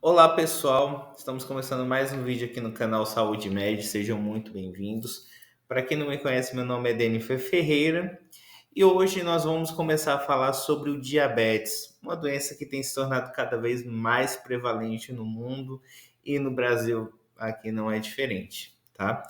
Olá pessoal, estamos começando mais um vídeo aqui no canal Saúde Med, sejam muito bem-vindos. Para quem não me conhece, meu nome é Denifer Ferreira e hoje nós vamos começar a falar sobre o diabetes, uma doença que tem se tornado cada vez mais prevalente no mundo e no Brasil aqui não é diferente, tá?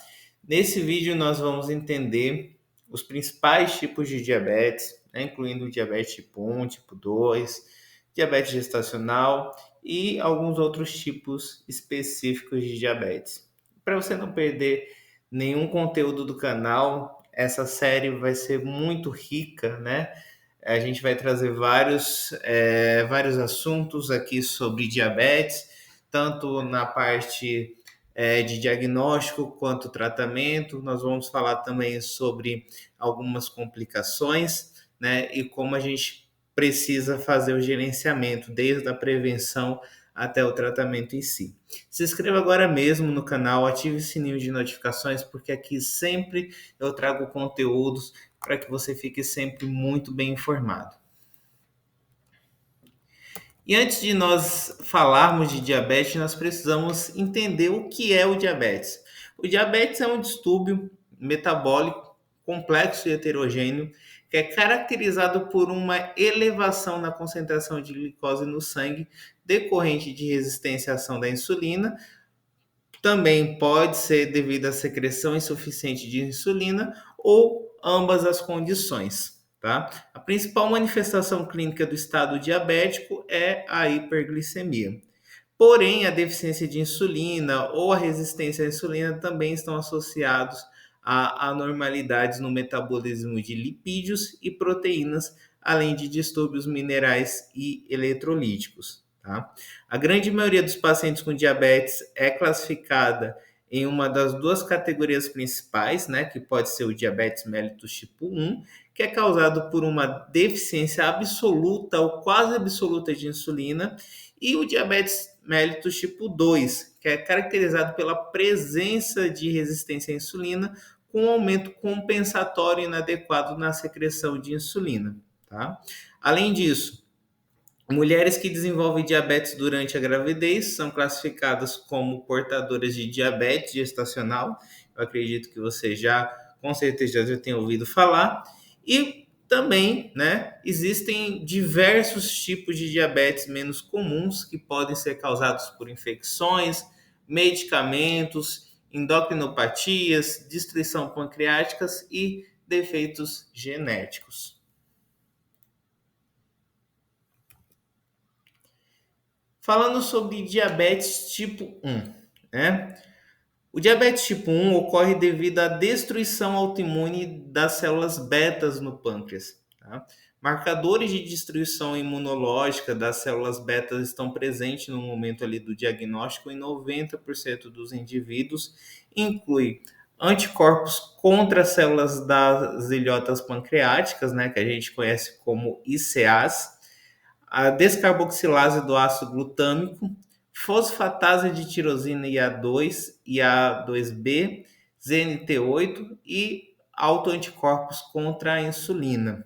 Nesse vídeo nós vamos entender os principais tipos de diabetes, né, incluindo o diabetes tipo 1, tipo 2, diabetes gestacional e alguns outros tipos específicos de diabetes. Para você não perder nenhum conteúdo do canal, essa série vai ser muito rica, né? A gente vai trazer vários assuntos aqui sobre diabetes, tanto na parte de diagnóstico quanto tratamento. Nós vamos falar também sobre algumas complicações, né? E como a gente precisa fazer o gerenciamento, desde a prevenção até o tratamento em si. Se inscreva agora mesmo no canal, ative o sininho de notificações, porque aqui sempre eu trago conteúdos para que você fique sempre muito bem informado. E antes de nós falarmos de diabetes, nós precisamos entender o que é o diabetes. O diabetes é um distúrbio metabólico complexo e heterogêneo que é caracterizado por uma elevação na concentração de glicose no sangue decorrente de resistência à ação da insulina. Também pode ser devido à secreção insuficiente de insulina ou ambas as condições, tá? A principal manifestação clínica do estado diabético é a hiperglicemia. Porém, a deficiência de insulina ou a resistência à insulina também estão associados a anormalidades no metabolismo de lipídios e proteínas, além de distúrbios minerais e eletrolíticos. Tá? A grande maioria dos pacientes com diabetes é classificada em uma das duas categorias principais, né, que pode ser o diabetes mellitus tipo 1, que é causado por uma deficiência absoluta ou quase absoluta de insulina, e o diabetes mellitus tipo 2, que é caracterizado pela presença de resistência à insulina com um aumento compensatório inadequado na secreção de insulina. Tá? Além disso, mulheres que desenvolvem diabetes durante a gravidez são classificadas como portadoras de diabetes gestacional. Eu acredito que você já, com certeza, já tenha ouvido falar. E também, né, existem diversos tipos de diabetes menos comuns que podem ser causados por infecções, medicamentos, endocrinopatias, destruição pancreáticas e defeitos genéticos. Falando sobre diabetes tipo 1, né? O diabetes tipo 1 ocorre devido à destruição autoimune das células betas no pâncreas. Tá? Marcadores de destruição imunológica das células betas estão presentes no momento ali do diagnóstico em 90% dos indivíduos, inclui anticorpos contra as células das ilhotas pancreáticas, né, que a gente conhece como ICAs, a descarboxilase do ácido glutâmico, fosfatase de tirosina IA2 e A2B, ZNT8 e autoanticorpos contra a insulina.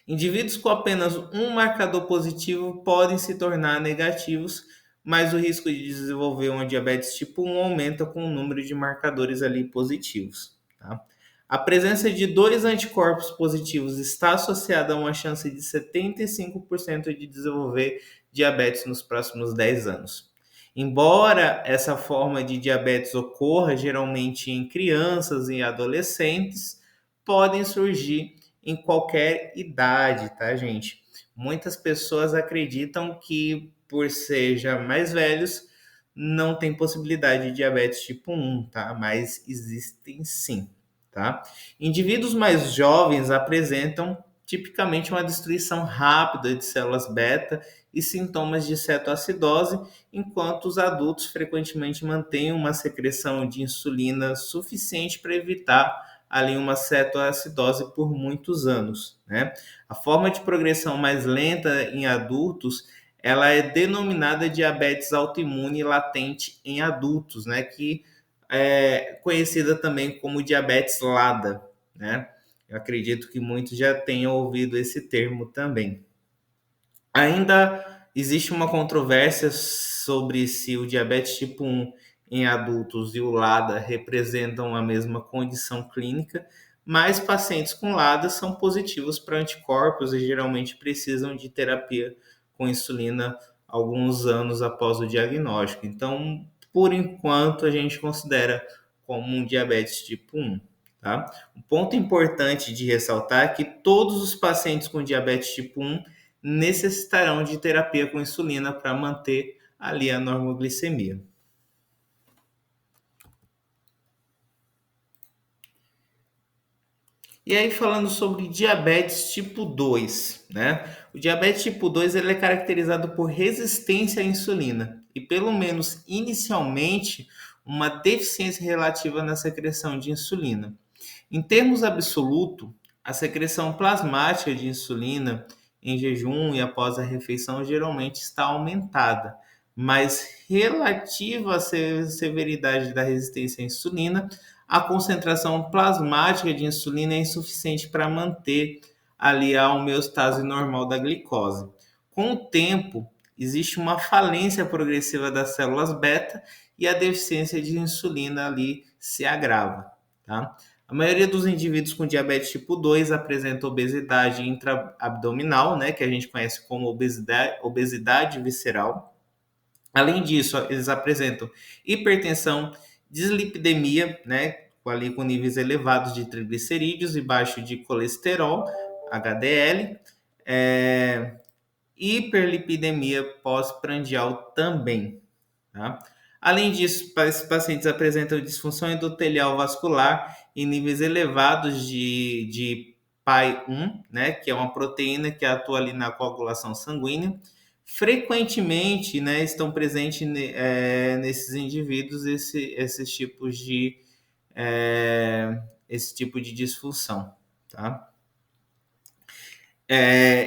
Indivíduos com apenas um marcador positivo podem se tornar negativos, mas o risco de desenvolver uma diabetes tipo 1 aumenta com o número de marcadores ali positivos. Tá? A presença de dois anticorpos positivos está associada a uma chance de 75% de desenvolver diabetes nos próximos 10 anos. Embora essa forma de diabetes ocorra geralmente em crianças e adolescentes, podem surgir em qualquer idade, tá, gente? Muitas pessoas acreditam que por ser já mais velhos não tem possibilidade de diabetes tipo 1, tá? Mas existem sim, tá? Indivíduos mais jovens apresentam tipicamente uma destruição rápida de células beta e sintomas de cetoacidose, enquanto os adultos frequentemente mantêm uma secreção de insulina suficiente para evitar ali uma cetoacidose por muitos anos, né? A forma de progressão mais lenta em adultos, ela é denominada diabetes autoimune latente em adultos, né? Que é conhecida também como diabetes LADA, né? Eu acredito que muitos já tenham ouvido esse termo também. Ainda Existe uma controvérsia sobre se o diabetes tipo 1 em adultos e o LADA representam a mesma condição clínica, mas pacientes com LADA são positivos para anticorpos e geralmente precisam de terapia com insulina alguns anos após o diagnóstico. Então, por enquanto, a gente considera como um diabetes tipo 1. Tá? Um ponto importante de ressaltar é que todos os pacientes com diabetes tipo 1 necessitarão de terapia com insulina para manter ali a normoglicemia. E aí falando sobre diabetes tipo 2, né? O diabetes tipo 2 ele é caracterizado por resistência à insulina e pelo menos inicialmente uma deficiência relativa na secreção de insulina. Em termos absolutos, a secreção plasmática de insulina em jejum e após a refeição geralmente está aumentada, mas relativa à severidade da resistência à insulina, a concentração plasmática de insulina é insuficiente para manter ali a homeostase normal da glicose. Com o tempo, existe uma falência progressiva das células beta e a deficiência de insulina ali se agrava, tá? A maioria dos indivíduos com diabetes tipo 2 apresenta obesidade intraabdominal, né, que a gente conhece como obesidade visceral. Além disso, eles apresentam hipertensão, dislipidemia, né, ali com níveis elevados de triglicerídeos e baixo de colesterol, HDL, hiperlipidemia pós-prandial também. Tá? Além disso, esses pacientes apresentam disfunção endotelial vascular em níveis elevados de PAI-1, né, que é uma proteína que atua ali na coagulação sanguínea. Frequentemente, né, estão presentes nesses indivíduos esses tipos de esse tipo de disfunção, tá?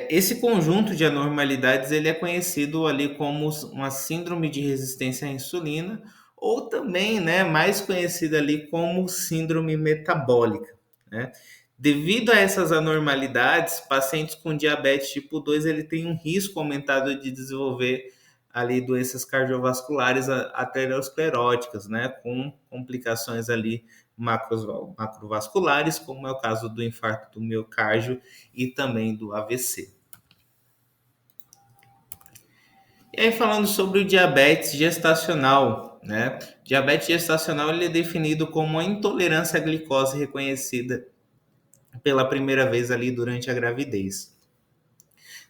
Esse conjunto de anormalidades ele é conhecido ali como uma síndrome de resistência à insulina ou também, né, mais conhecida ali como síndrome metabólica, né? Devido a essas anormalidades, pacientes com diabetes tipo 2 ele tem um risco aumentado de desenvolver ali doenças cardiovasculares ateroscleróticas, né, com complicações ali macrovasculares, como é o caso do infarto do miocárdio e também do AVC. E aí falando sobre o diabetes gestacional, né? Diabetes gestacional ele é definido como uma intolerância à glicose reconhecida pela primeira vez ali durante a gravidez.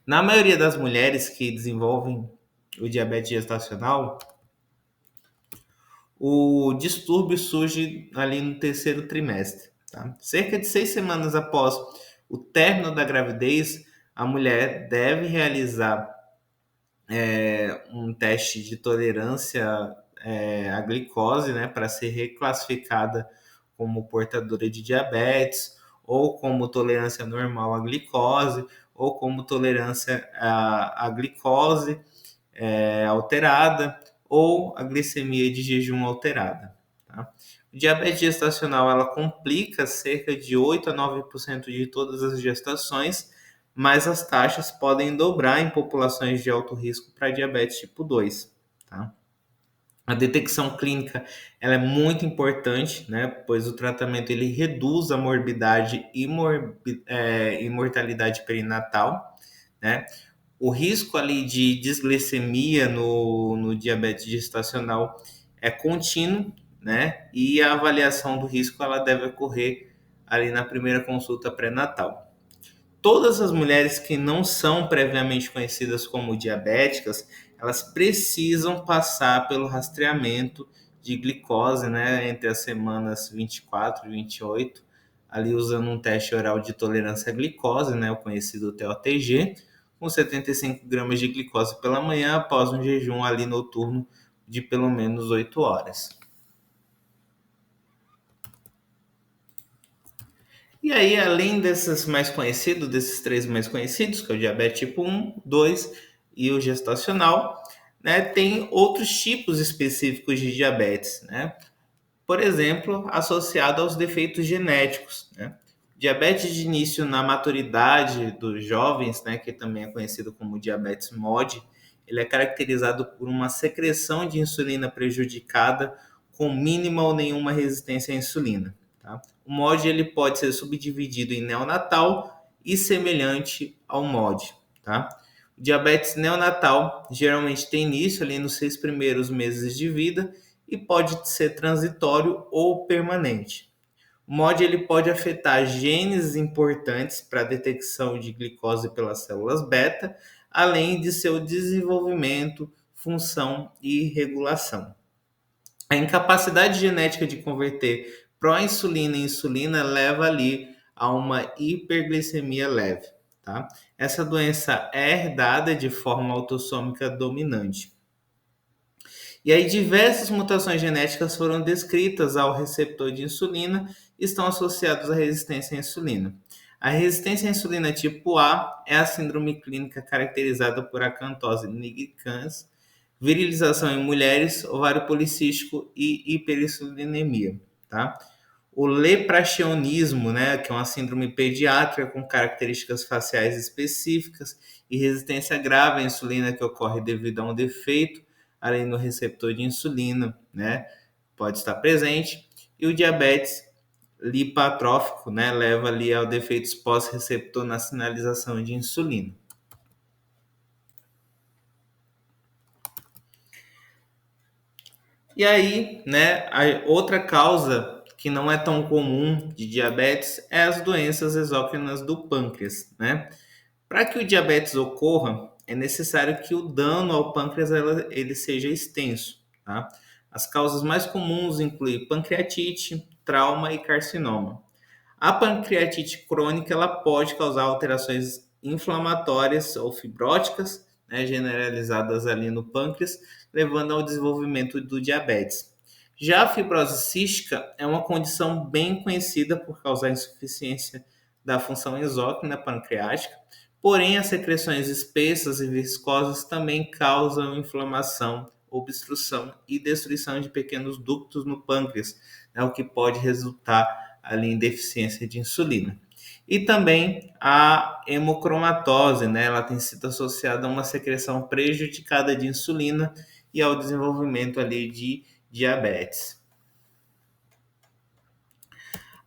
Na maioria das mulheres que desenvolvem o diabetes gestacional, o distúrbio surge ali no terceiro trimestre. Tá? Cerca de 6 semanas após o término da gravidez, a mulher deve realizar um teste de tolerância à glicose, né, para ser reclassificada como portadora de diabetes, ou como tolerância normal à glicose, ou como tolerância à glicose alterada, ou a glicemia de jejum alterada. Tá? O diabetes gestacional ela complica cerca de 8 a 9% de todas as gestações, mas as taxas podem dobrar em populações de alto risco para diabetes tipo 2. Tá? A detecção clínica ela é muito importante, né, pois o tratamento ele reduz a morbidade e mortalidade perinatal, né? O risco ali de disglicemia no diabetes gestacional é contínuo, né? E a avaliação do risco ela deve ocorrer ali na primeira consulta pré-natal. Todas as mulheres que não são previamente conhecidas como diabéticas, elas precisam passar pelo rastreamento de glicose, né, entre as semanas 24 e 28, ali usando um teste oral de tolerância à glicose, né, o conhecido TOTG, com 75 gramas de glicose pela manhã após um jejum ali noturno de pelo menos 8 horas. E aí, além desses três mais conhecidos, que é o diabetes tipo 1, 2 e o gestacional, né, tem outros tipos específicos de diabetes, né? Por exemplo, associado aos defeitos genéticos, né? Diabetes de início na maturidade dos jovens, né, que também é conhecido como diabetes MOD, ele é caracterizado por uma secreção de insulina prejudicada com mínima ou nenhuma resistência à insulina. Tá? O MOD ele pode ser subdividido em neonatal e semelhante ao MOD. Tá? O diabetes neonatal geralmente tem início ali nos 6 primeiros meses de vida e pode ser transitório ou permanente. O MOD ele pode afetar genes importantes para a detecção de glicose pelas células beta, além de seu desenvolvimento, função e regulação. A incapacidade genética de converter proinsulina em insulina leva ali a uma hiperglicemia leve. Tá? Essa doença é herdada de forma autossômica dominante. E aí diversas mutações genéticas foram descritas ao receptor de insulina e estão associadas à resistência à insulina. A resistência à insulina tipo A é a síndrome clínica caracterizada por acantose nigricans, virilização em mulheres, ovário policístico e hiperinsulinemia, tá? O lepraxionismo, né, que é uma síndrome pediátrica com características faciais específicas e resistência grave à insulina que ocorre devido a um defeito além no receptor de insulina, né, pode estar presente. E o diabetes lipatrófico, né, leva ali ao defeitos pós-receptor na sinalização de insulina. E aí, né, a outra causa que não é tão comum de diabetes é as doenças exócrinas do pâncreas, né? Para que o diabetes ocorra, é necessário que o dano ao pâncreas ele seja extenso, tá? As causas mais comuns incluem pancreatite, trauma e carcinoma. A pancreatite crônica ela pode causar alterações inflamatórias ou fibróticas, né, generalizadas ali no pâncreas, levando ao desenvolvimento do diabetes. Já a fibrose cística é uma condição bem conhecida por causar insuficiência da função exócrina pancreática, porém as secreções espessas e viscosas também causam inflamação, obstrução e destruição de pequenos ductos no pâncreas, né, o que pode resultar ali em deficiência de insulina. E também a hemocromatose, né? Ela tem sido associada a uma secreção prejudicada de insulina e ao desenvolvimento ali de diabetes.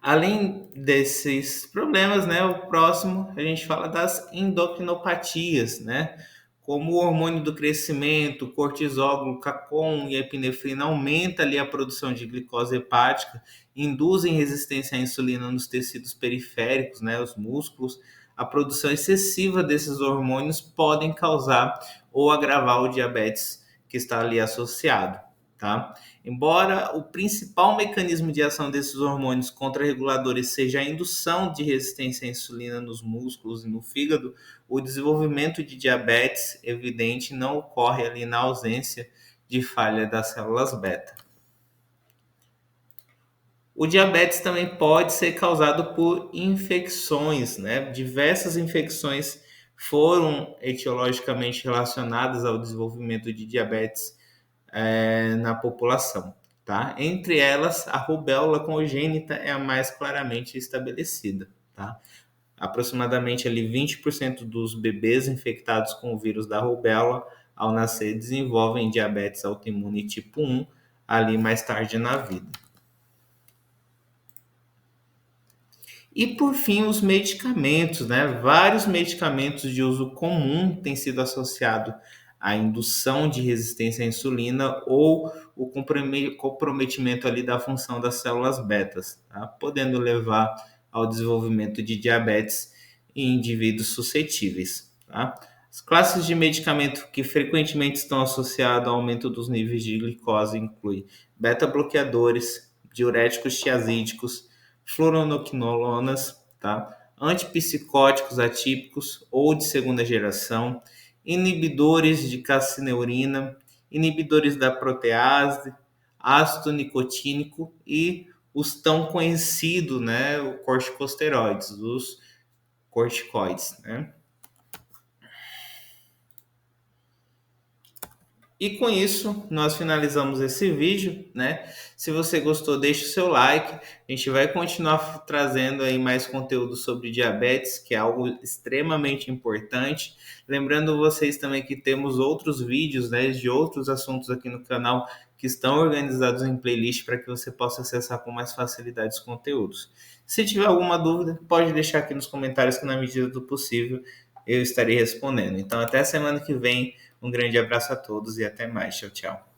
Além desses problemas, né, o próximo a gente fala das endocrinopatias, né? Como o hormônio do crescimento, cortisol, glucagon e epinefrina aumenta ali a produção de glicose hepática, induzem resistência à insulina nos tecidos periféricos, né, os músculos. A produção excessiva desses hormônios podem causar ou agravar o diabetes que está ali associado, tá? Embora o principal mecanismo de ação desses hormônios contrarreguladores seja a indução de resistência à insulina nos músculos e no fígado, o desenvolvimento de diabetes evidente não ocorre ali na ausência de falha das células beta. O diabetes também pode ser causado por infecções, né? Diversas infecções foram etiologicamente relacionadas ao desenvolvimento de diabetes na população. Tá? Entre elas, a rubéola congênita é a mais claramente estabelecida. Tá? Aproximadamente ali 20% dos bebês infectados com o vírus da rubéola ao nascer desenvolvem diabetes autoimune tipo 1 ali mais tarde na vida. E por fim, os medicamentos, né? Vários medicamentos de uso comum têm sido associados à indução de resistência à insulina ou o comprometimento ali da função das células betas, tá? Podendo levar ao desenvolvimento de diabetes em indivíduos suscetíveis, tá? As classes de medicamento que frequentemente estão associadas ao aumento dos níveis de glicose incluem beta-bloqueadores, diuréticos tiazídicos, fluoroquinolonas, tá? Antipsicóticos atípicos ou de segunda geração, inibidores de calcineurina, inibidores da protease, ácido nicotínico e os tão conhecidos, né, os corticosteroides, os corticoides, né? E com isso, nós finalizamos esse vídeo, né? Se você gostou, deixe o seu like. A gente vai continuar trazendo aí mais conteúdo sobre diabetes, que é algo extremamente importante. Lembrando vocês também que temos outros vídeos, né, de outros assuntos aqui no canal que estão organizados em playlist para que você possa acessar com mais facilidade os conteúdos. Se tiver alguma dúvida, pode deixar aqui nos comentários que na medida do possível eu estarei respondendo. Então, até semana que vem. Um grande abraço a todos e até mais. Tchau, tchau.